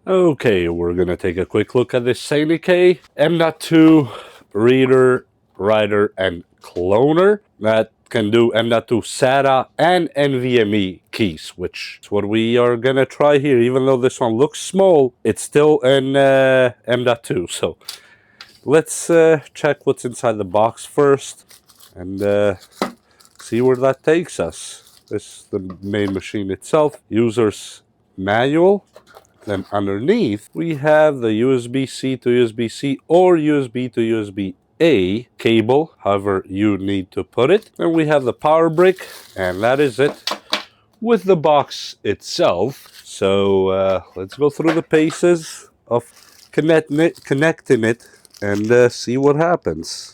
Okay, we're gonna take a quick look at this Seinikay M.2 reader, writer, and cloner that can do M.2 SATA and NVMe keys, which is what we are gonna try here. Even though this one looks small, it's still an M.2. So let's check what's inside the box first and see where that takes us. This is the main machine itself, user's manual. Then underneath, we have the USB-C to USB-C or USB to USB-A cable, however you need to put it. Then we have the power brick, and that is it with the box itself. So let's go through the paces of connecting it and see what happens.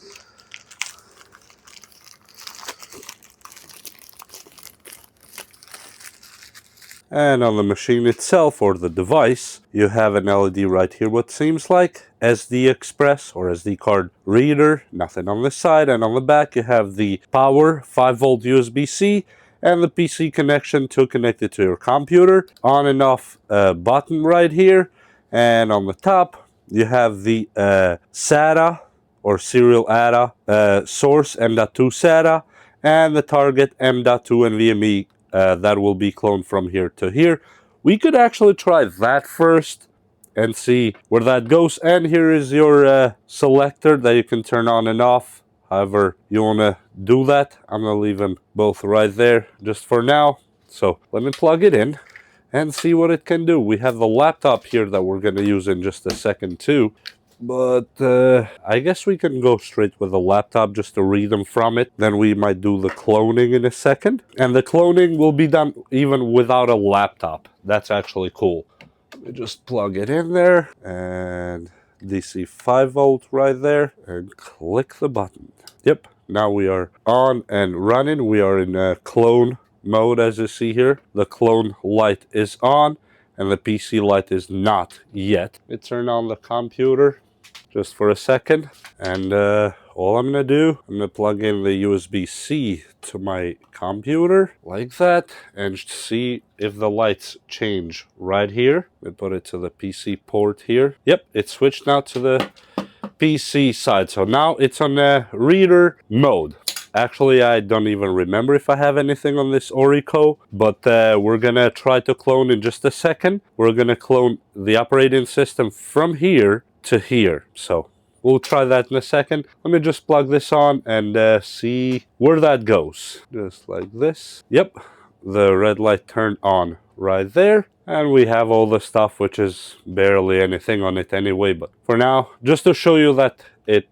And on the machine itself, or the device, you have an LED right here, what seems like SD Express or SD card reader, nothing on this side. And on the back, you have the power 5-volt USB-C and the PC connection to connect it to your computer. On and off button right here. And on the top, you have the SATA or serial ATA source M.2 SATA and the target M.2 NVMe that will be cloned from here to here. We could actually try that first and see where that goes. And here is your selector that you can turn on and off however you want to do that. I'm going to leave them both right there just for now. So let me plug it in and see what it can do. We have the laptop here that we're going to use in just a second too. But I guess we can go straight with the laptop just to read them from it. Then we might do the cloning in a second. And the cloning will be done even without a laptop. That's actually cool. Let me just plug it in there. And DC 5-volt right there. And click the button. Yep, now we are on and running. We are in clone mode as you see here. The clone light is on. And the PC light is not yet. Let me turn on the computer just for a second, and all I'm gonna do, I'm gonna plug in the USB-C to my computer like that and see if the lights change right here. We put it to the PC port here. Yep, it switched now to the PC side, so now it's on reader mode. Actually, I don't even remember if I have anything on this Orico, but we're gonna try to clone in just a second. We're gonna clone the operating system from here to here. So we'll try that in a second. Let me just plug this on and see where that goes. Just like this. Yep, the red light turned on right there. And we have all the stuff, which is barely anything on it anyway. But for now, just to show you that it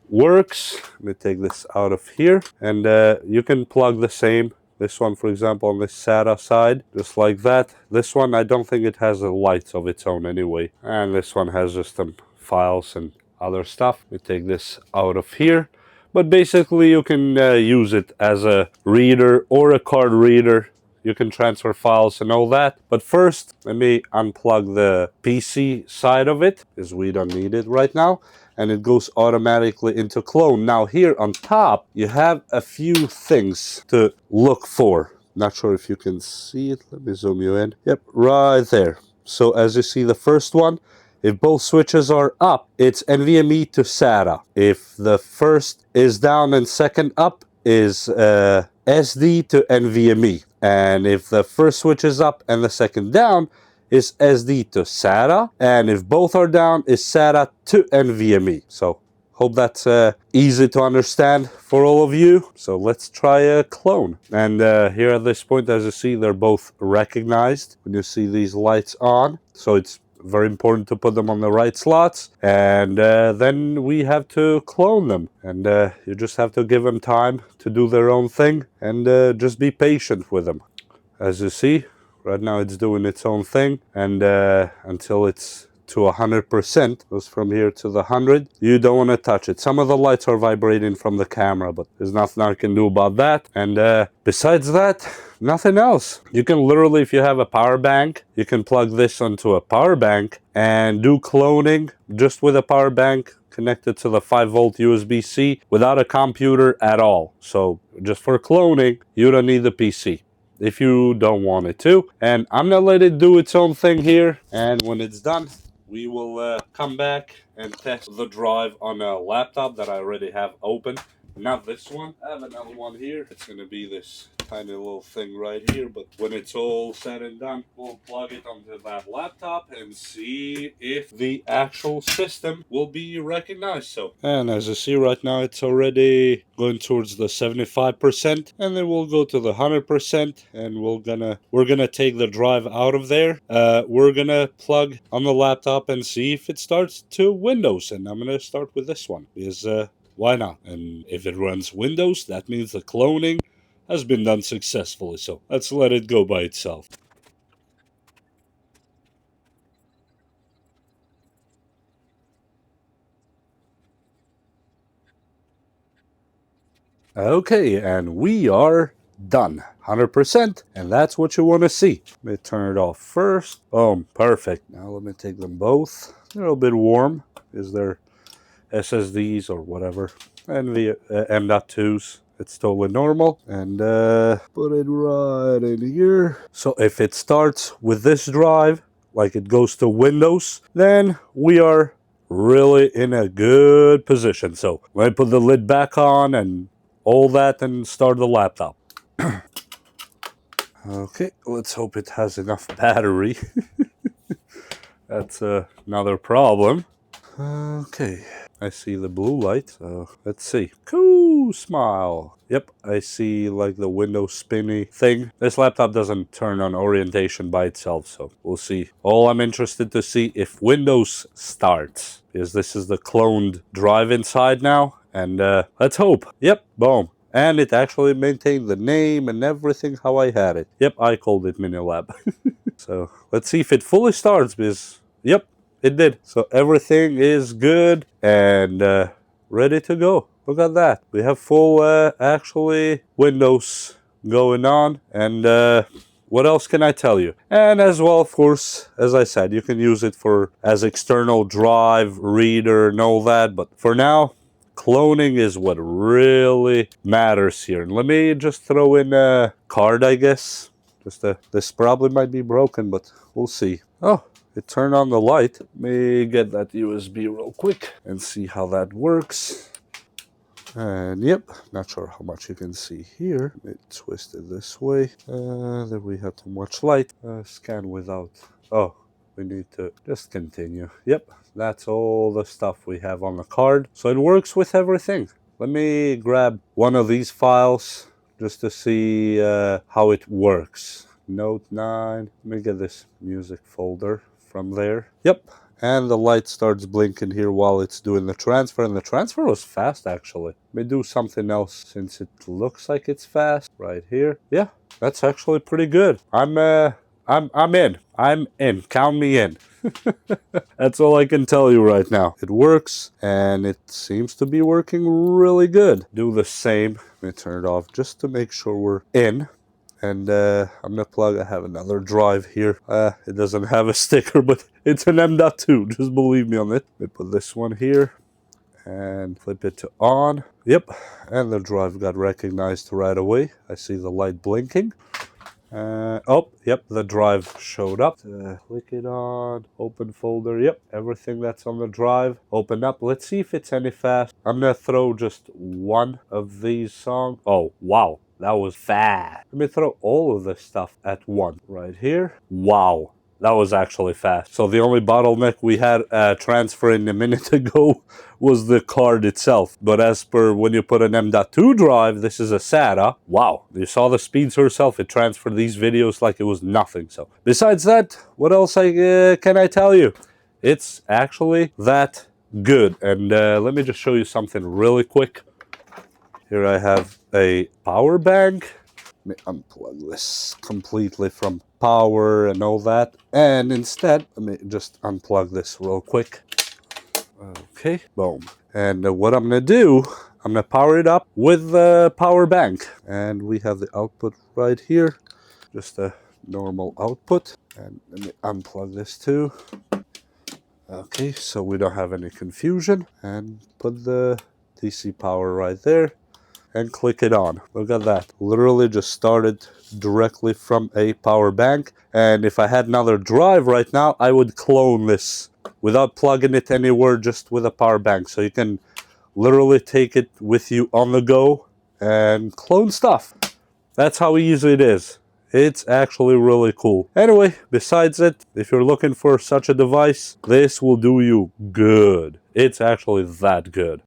works, let me take this out of here. And you can plug the same. This one, for example, on this SATA side, just like that. This one, I don't think it has a light of its own anyway. And this one has just some files and other stuff. We take this out of here. But basically, you can use it as a reader or a card reader. You can transfer files and all that. But first, let me unplug the PC side of it, because we don't need it right now. And it goes automatically into clone. Now here on top, you have a few things to look for. Not sure if you can see it. Let me zoom you in. Yep, right there. So as you see, the first one, if both switches are up, it's NVMe to SATA. If the first is down and second up is SD to NVMe. And if the first switch is up and the second down, is SD to SATA, and if both are down, is SATA to NVMe. So hope that's easy to understand for all of you. So let's try a clone. And here at this point, as you see, they're both recognized when you see these lights on. So it's very important to put them on the right slots. And then we have to clone them. And you just have to give them time to do their own thing and just be patient with them. As you see, right now it's doing its own thing, and until it's to 100%, goes from here to the 100, you don't want to touch it. Some of the lights are vibrating from the camera, but there's nothing I can do about that. And besides that, nothing else. You can literally, if you have a power bank, you can plug this onto a power bank and do cloning just with a power bank connected to the 5-volt USB-C without a computer at all. So just for cloning, you don't need the PC. if you don't want it to. And I'm gonna let it do its own thing here, and when it's done, we will come back and test the drive on a laptop that I already have open. Not this one. I have another one here. It's going to be this tiny little thing right here. But when it's all said and done, we'll plug it onto that laptop and see if the actual system will be recognized. So, and as you see right now, it's already going towards the 75%, and then we'll go to the 100%, and we're gonna take the drive out of there. We're gonna plug on the laptop and see if it starts to Windows, and I'm gonna start with this one because why not? And if it runs Windows, that means the cloning has been done successfully. So let's let it go by itself. Okay, and we are done. 100%, and that's what you want to see. Let me turn it off first. Boom, perfect. Now let me take them both. They're a little bit warm. Is there SSDs or whatever? And the M.2s. It's totally normal. And put it right in here. So if it starts with this drive, like it goes to Windows, then we are really in a good position. So let me put the lid back on and all that and start the laptop. Okay, let's hope it has enough battery. That's another problem. Okay, I see the blue light, so let's see. Cool, smile. Yep, I see like the Windows spinny thing. This laptop doesn't turn on orientation by itself, so we'll see. All I'm interested to see if Windows starts, because this is the cloned drive inside now, and let's hope. Yep, boom. And it actually maintained the name and everything how I had it. Yep, I called it Minilab. So let's see if it fully starts, because yep, it did. So everything is good and ready to go. Look at that. We have full actually Windows going on. And what else can I tell you? And as well, of course, as I said, you can use it for as external drive, reader, and all that. But for now, cloning is what really matters here. And let me just throw in a card, I guess. Just this probably might be broken, but we'll see. Oh, it turned on the light. Let me get that USB real quick and see how that works. And yep, not sure how much you can see here. Let me twist it this way. There we have too much light. Scan without. Oh, we need to just continue. Yep, that's all the stuff we have on the card. So it works with everything. Let me grab one of these files just to see how it works. Note 9. Let me get this music folder from there. Yep. And the light starts blinking here while it's doing the transfer. And the transfer was fast, actually. Let me do something else since it looks like it's fast. Right here. Yeah, that's actually pretty good. I'm in. I'm in. Count me in. That's all I can tell you right now. It works, and it seems to be working really good. Do the same. Let me turn it off just to make sure we're in. And I'm gonna plug. I have another drive here. It doesn't have a sticker, but it's an M.2. Just believe me on it. Let me put this one here and flip it to on. Yep, and the drive got recognized right away. I see the light blinking. Oh, yep, the drive showed up. Click it on, open folder. Yep, everything that's on the drive, open up. Let's see if it's any fast. I'm gonna throw just one of these songs. Oh, wow, that was fast. Let me throw all of this stuff at once. Right here. Wow. That was actually fast. So the only bottleneck we had transferring a minute ago was the card itself. But as per when you put an M.2 drive, this is a SATA. Wow, you saw the speeds herself. It transferred these videos like it was nothing. So besides that, what else can I tell you? It's actually that good. And let me just show you something really quick. Here I have a power bank. Let me unplug this completely from power and all that. And instead, let me just unplug this real quick. Okay, boom. And what I'm going to do, I'm going to power it up with the power bank. And we have the output right here. Just a normal output. And let me unplug this too. Okay, so we don't have any confusion. And put the DC power right there. and click it on. Look at that. Literally just started directly from a power bank. And if I had another drive right now, I would clone this without plugging it anywhere, just with a power bank. So you can literally take it with you on the go and clone stuff. That's how easy it is. It's actually really cool. Anyway, besides it, if you're looking for such a device, this will do you good. It's actually that good.